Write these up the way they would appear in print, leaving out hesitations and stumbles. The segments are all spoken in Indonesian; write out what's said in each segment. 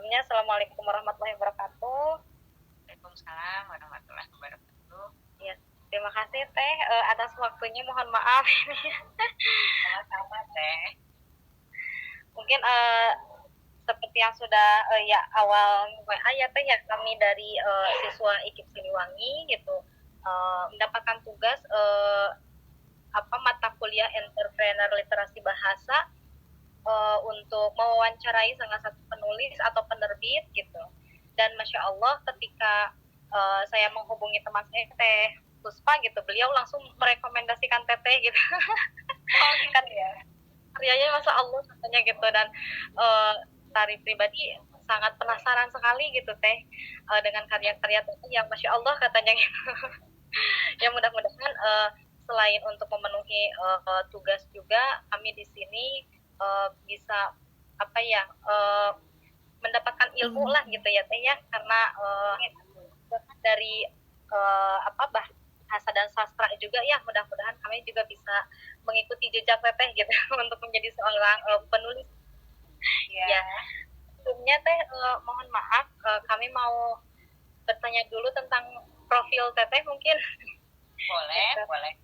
sebelumnya Assalamualaikum warahmatullahi wabarakatuh. Waalaikumsalam warahmatullahi wabarakatuh. Ya, terima kasih Teh atas waktunya. Mohon maaf ini. Sama-sama Teh. Mungkin seperti yang sudah ya awal WA ya Teh, ya kami dari siswa IKIP Siliwangi gitu mendapatkan tugas mata kuliah Entrepreneur Literasi Bahasa untuk mewawancarai salah satu penulis atau penerbit gitu. Dan Masya Allah ketika saya menghubungi teman saya Teh Puspa gitu, beliau langsung merekomendasikan Teteh gitu. Oh gitu ya. Karyanya Masya Allah katanya gitu. Dan Tari pribadi sangat penasaran sekali gitu Teh dengan karya-karya Teteh yang Masya Allah katanya gitu. Ya mudah-mudahan selain untuk memenuhi tugas juga kami di sini bisa mendapatkan ilmu lah gitu ya Teh ya, karena dari bahasa dan sastra juga ya, mudah-mudahan kami juga bisa mengikuti jejak Teteh gitu untuk menjadi seorang penulis. Ya. Sebelumnya Teh mohon maaf kami mau bertanya dulu tentang profil Teteh mungkin. Boleh, gitu. boleh.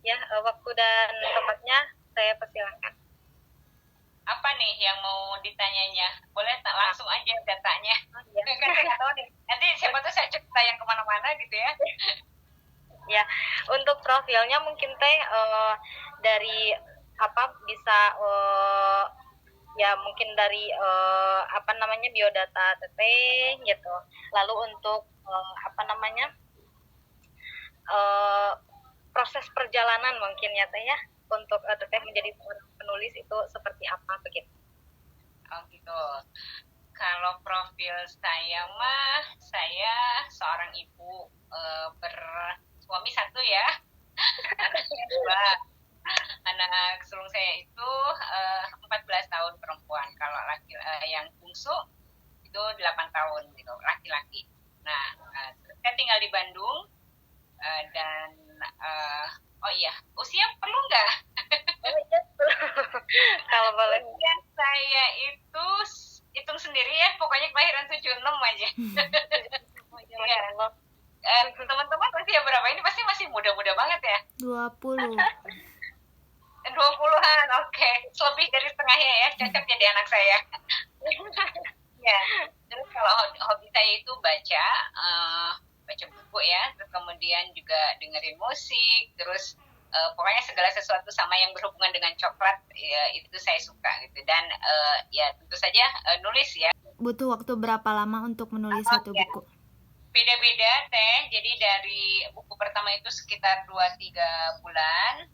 Ya, waktu dan tempatnya saya persilahkan. Apa nih yang mau ditanyanya? Boleh langsung aja datanya. Ya. Kan saya nggak tahu nih. Nanti siapa tuh saya cerita yang kemana-mana gitu ya. Ya, untuk profilnya mungkin Teh dari bisa ya mungkin dari biodata Teteh gitu. Lalu untuk proses perjalanan mungkin ya Teh ya, untuk Teteh menjadi penulis itu seperti apa begitu. Oh gitu. Kalau profil saya mah, saya seorang ibu bersuami satu ya. Anaknya 2. Anak sulung saya itu 14 tahun perempuan. Kalau laki yang bungsu itu 8 tahun gitu, laki-laki. Nah, saya tinggal di Bandung dan oh iya, usia perlu nggak? Kalau boleh. Usia saya itu hitung sendiri ya, pokoknya kelahiran 76 aja. Ya. Teman-teman usia berapa? Ini pasti masih muda-muda banget ya? 20. 20-an, oke. Lebih dari setengahnya ya, cocok jadi anak saya. Ya, terus kalau hobi saya itu baca buku ya, terus kemudian juga dengerin musik, terus pokoknya segala sesuatu sama yang berhubungan dengan coklat ya, itu saya suka gitu. Dan ya tentu saja nulis ya. Butuh waktu berapa lama untuk menulis satu buku? Beda-beda Teh, jadi dari buku pertama itu sekitar 2-3 bulan,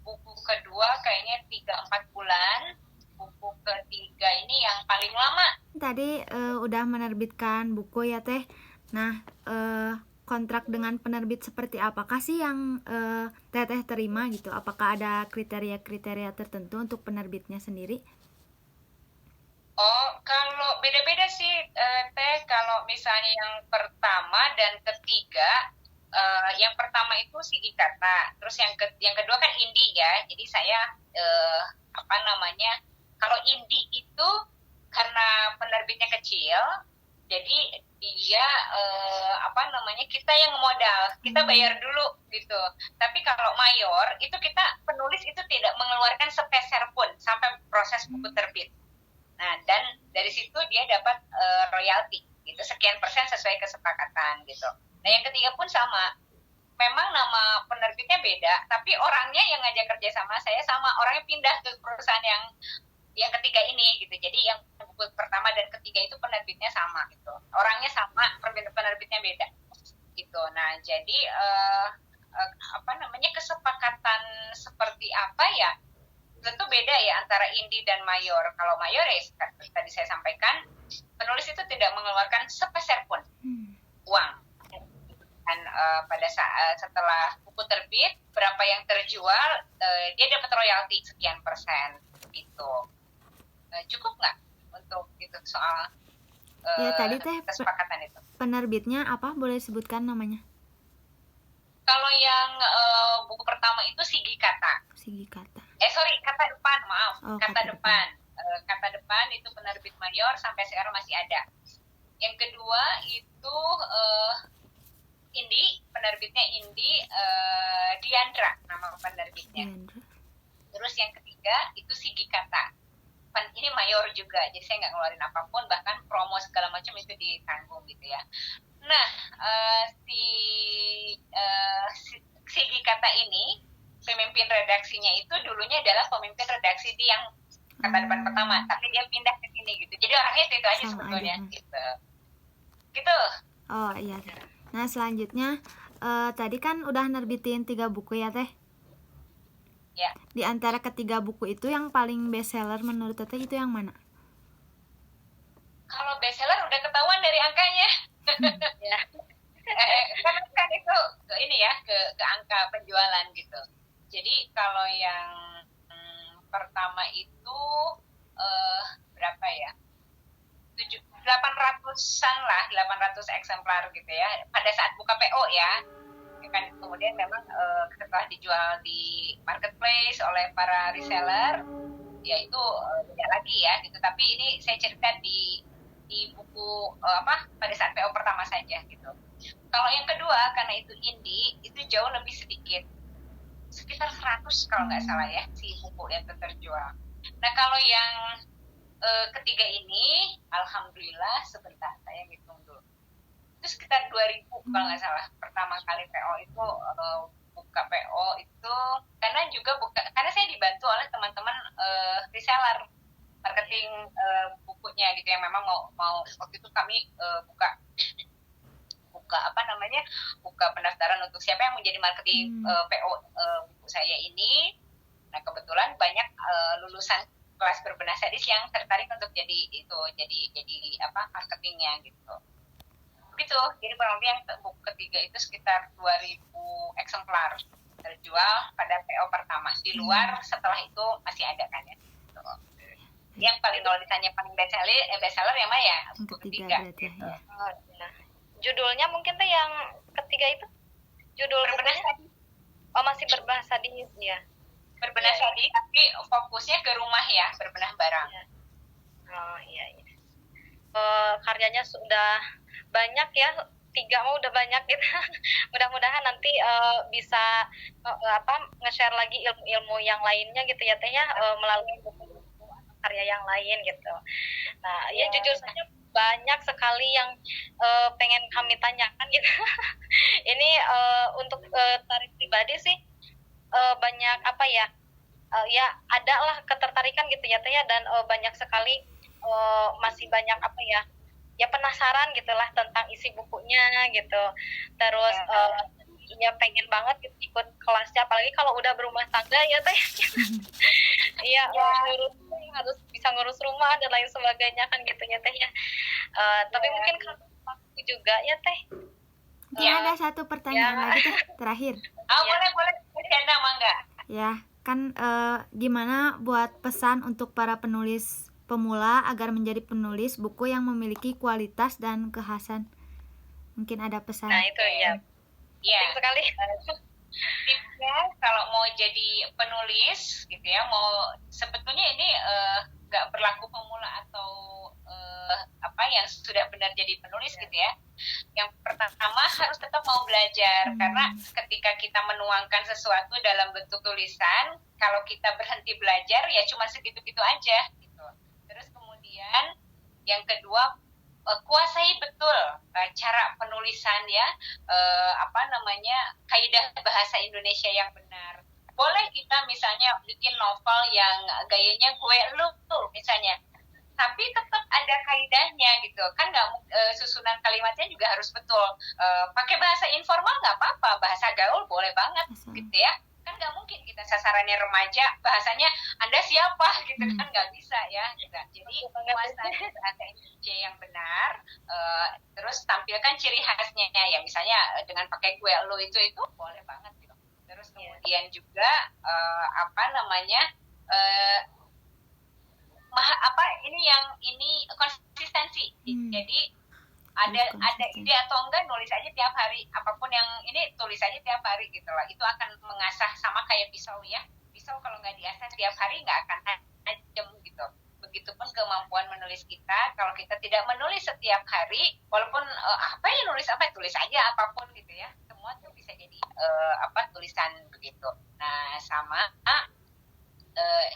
buku kedua kayaknya 3-4 bulan, buku ketiga ini yang paling lama. Tadi udah menerbitkan buku ya Teh. Nah, kontrak dengan penerbit seperti apakah sih yang Teteh terima gitu? Apakah ada kriteria-kriteria tertentu untuk penerbitnya sendiri? Oh, kalau beda-beda sih Teh. Kalau misalnya yang pertama dan ketiga, yang pertama itu Sigi Kata, terus yang kedua kan Indi ya. Jadi saya kalau Indi itu karena penerbitnya kecil, jadi dia kita yang modal, kita bayar dulu gitu. Tapi kalau mayor itu kita penulis itu tidak mengeluarkan sepeser pun sampai proses buku terbit. Nah, dan dari situ dia dapat royalti gitu, sekian persen sesuai kesepakatan gitu. Nah, yang ketiga pun sama. Memang nama penerbitnya beda, tapi orangnya yang ngajak kerja sama saya sama, orangnya pindah ke perusahaan yang ketiga ini gitu. Jadi yang buku pertama dan ketiga itu penerbitnya sama gitu. Orangnya sama, penerbitnya beda gitu. Nah, jadi kesepakatan seperti apa ya? Tentu beda ya antara indie dan mayor. Kalau mayor ya tadi saya sampaikan, penulis itu tidak mengeluarkan sepeser pun uang. Dan pada saat setelah buku terbit, berapa yang terjual, dia dapat royalti sekian persen gitu. Cukup nggak untuk itu soal ya tadi Teh kesepakatan itu? Penerbitnya apa? Boleh sebutkan namanya? Kalau yang buku pertama itu Sigi Kata. Sigi Kata. Kata Depan, maaf. Oh, Kata Depan. Kata Depan itu penerbit mayor, sampai sekarang masih ada. Yang kedua itu Indi, penerbitnya Indi, Diandra nama penerbitnya. Diandra. Terus yang ketiga itu Sigi Kata. Ini mayor juga, jadi saya nggak ngeluarin apapun, bahkan promo segala macam itu ditanggung gitu ya. Nah, Sigi Kata ini, pemimpin redaksinya itu dulunya adalah pemimpin redaksi di yang Kata Depan pertama, tapi dia pindah ke sini gitu. Jadi orangnya itu aja Sama sebetulnya aja. gitu. Oh iya. Nah selanjutnya tadi kan udah nerbitin 3 buku ya teh. Ya. Di antara ketiga buku itu yang paling bestseller menurut teteh itu yang mana? Kalau bestseller udah ketahuan dari angkanya. Ya. Kan itu ini ya ke angka penjualan gitu. Jadi kalau yang pertama itu berapa ya? 800-an lah, 800 eksemplar gitu ya. Pada saat buka PO ya. Kan kemudian memang setelah dijual di marketplace oleh para reseller, ya itu beda lagi ya gitu. Tapi ini saya cerita di buku pada saat PO pertama saja gitu. Kalau yang kedua, karena itu indie, itu jauh lebih sedikit, sekitar 100 kalau nggak salah ya si buku yang terjual. Nah kalau yang ketiga ini, alhamdulillah sebentar saya ngitung dulu. Itu sekitar 2000 kalau nggak salah pertama kali PO itu buka PO itu karena saya dibantu oleh teman-teman reseller marketing bukunya gitu yang memang mau waktu itu kami buka buka pendaftaran untuk siapa yang menjadi marketing PO buku saya ini. Nah kebetulan banyak lulusan kelas berbenah sadis yang tertarik untuk jadi marketingnya gitu. Gitu, jadi kurang lebih yang buku ketiga itu sekitar 2000 eksemplar terjual pada PO pertama. Di luar setelah itu masih ada kan ya. Gitu. Yang paling kalau ditanya paling bestseller yang mana ya? Buku ketiga. Gitu. Nah, judulnya mungkin tuh yang ketiga itu judul Berbenah sadis. Oh masih berbenah sadis ya. Berbenah sadis, tapi fokusnya ke rumah ya, berbenah barang. Ya. Oh iya. Karyanya sudah banyak ya, 3 mah udah banyak gitu. Mudah-mudahan nanti bisa nge-share lagi ilmu-ilmu yang lainnya gitu ya teh ya, melalui buku-buku atau karya yang lain gitu. Nah ya jujur saja banyak sekali yang pengen kami tanyakan gitu. Ini untuk Tari pribadi sih banyak ya ada lah ketertarikan gitu ya teh ya, dan banyak sekali masih banyak ya penasaran gitulah tentang isi bukunya gitu. Terus ya pengen banget gitu ikut kelasnya, apalagi kalau udah berumah tangga ya teh. Iya, harus bisa ngurus rumah dan lain sebagainya kan gitu ya teh ya. Tapi mungkin kalau waktu juga ya teh. Mungkin ada satu pertanyaan lagi teh terakhir. Boleh Canda mangga. Ya kan gimana buat pesan untuk para penulis pemula agar menjadi penulis buku yang memiliki kualitas dan kekhasan? Mungkin ada pesan. Nah itu ya. Penting sekali. Tipsnya kalau mau jadi penulis gitu ya, sebetulnya ini nggak berlaku pemula atau yang sudah benar jadi penulis gitu ya. Yang pertama harus tetap mau belajar, karena ketika kita menuangkan sesuatu dalam bentuk tulisan, kalau kita berhenti belajar ya cuma segitu-gitu aja gitu. Terus kemudian yang kedua, kuasai betul cara penulisan ya, kaidah bahasa Indonesia yang benar. Boleh kita misalnya bikin novel yang gayanya gue lu tuh misalnya, tapi tetap ada kaidahnya gitu kan, susunan kalimatnya juga harus betul. Pakai bahasa informal nggak apa-apa, bahasa gaul boleh banget gitu ya. Kan nggak mungkin kita sasarannya remaja, bahasanya Anda siapa gitu kan, nggak bisa ya gitu. Jadi kuasai bahasa Indonesia yang benar, terus tampilkan ciri khasnya ya, misalnya dengan pakai gue lo itu boleh banget gitu. Terus kemudian juga ini konsistensi. Jadi ada ide atau enggak, nulis aja tiap hari, apapun yang ini tulis aja tiap hari gitu lah. Itu akan mengasah, sama kayak pisau ya. Pisau kalau nggak diasah tiap hari nggak akan tajam gitu. begitupun kemampuan menulis kita. Kalau kita tidak menulis setiap hari, walaupun apa ya nulis apa, tulis aja apapun gitu ya, semua tuh bisa jadi tulisan begitu. Nah, sama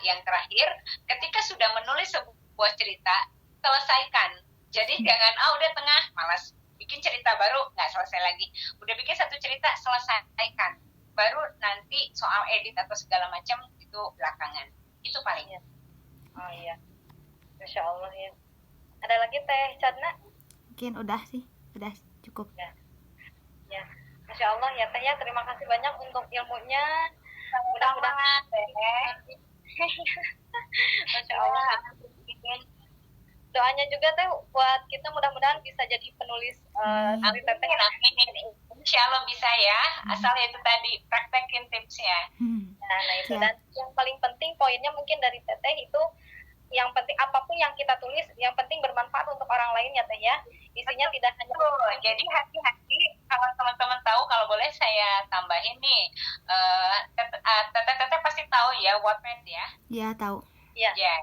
yang terakhir, ketika sudah menulis sebuah cerita, selesaikan. Jadi jangan udah tengah malas bikin cerita baru, nggak selesai lagi. Udah bikin satu cerita, selesaikan. Baru nanti soal edit atau segala macam itu belakangan. Itu paling. Oh iya, Masya Allah ya. Ada lagi Teh Cadna? Mungkin udah sih, udah cukup. Ya, Masya Allah ya Teh ya. Terima kasih banyak untuk ilmunya. Mudah-mudahan Teh. Masya Allah. Doanya juga Teh buat kita mudah-mudahan bisa jadi penulis Amin, amin. Insya Allah bisa ya, asal itu tadi praktekin tipsnya. Nah itu. Siap. Dan yang paling penting poinnya mungkin dari Teteh itu, yang penting apapun yang kita tulis, yang penting bermanfaat untuk orang lain ya Teh ya. Isinya tidak hanya Jadi hati-hati kalau teman-teman tahu, kalau boleh saya tambahin nih, Teteh pasti tahu ya Wattpad ya. Ya, tahu. ya. Ya,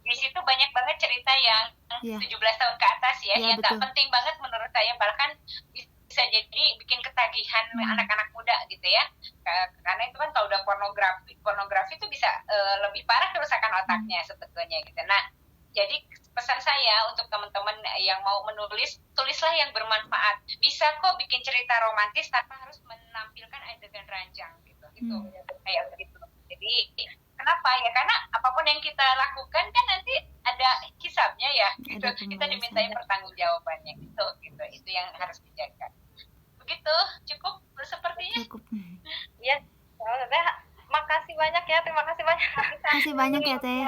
di situ banyak banget cerita yang Ya. 17 tahun ke atas ya, Ya, yang nggak betul. penting banget menurut saya, bahkan bisa jadi bikin ketagihan anak-anak muda gitu ya. Karena itu kan kalau udah pornografi itu bisa lebih parah kerusakan otaknya sebetulnya gitu. Nah, jadi pesan saya untuk teman-teman yang mau menulis, tulislah yang bermanfaat. Bisa kok bikin cerita romantis tanpa harus menampilkan adegan ranjang gitu. Gitu. Kayak begitu. Jadi kenapa ya? Karena apapun yang kita lakukan kan nanti ada hisabnya ya. Gitu. Ada Kita dimintain pertanggungjawabannya gitu. Itu yang harus dijaga. Begitu, cukup sepertinya. Cukup. Ya, Teh, makasih banyak ya. Terima kasih banyak. Kasih banyak ya Teh.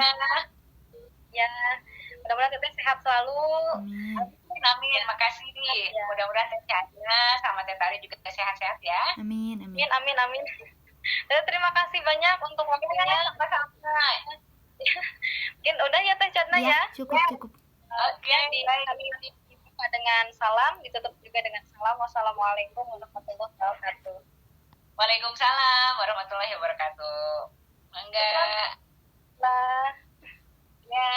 Ya, mudah-mudahan Teteh sehat selalu. Amin. Amin, makasih nih. Ya. Mudah-mudahan Teh Cadna sama Teh Tari juga sehat-sehat ya. Amin. Amin, amin, amin. Terima kasih banyak untuk waktunya. Sama-sama. Mungkin udah ya Teh Cadna ya. Ya, cukup. Oke, Dibuka dengan salam, ditutup juga dengan salam. Wassalamualaikum warahmatullahi wabarakatuh. Waalaikumsalam warahmatullahi wabarakatuh. Mangga. Lah. Ya.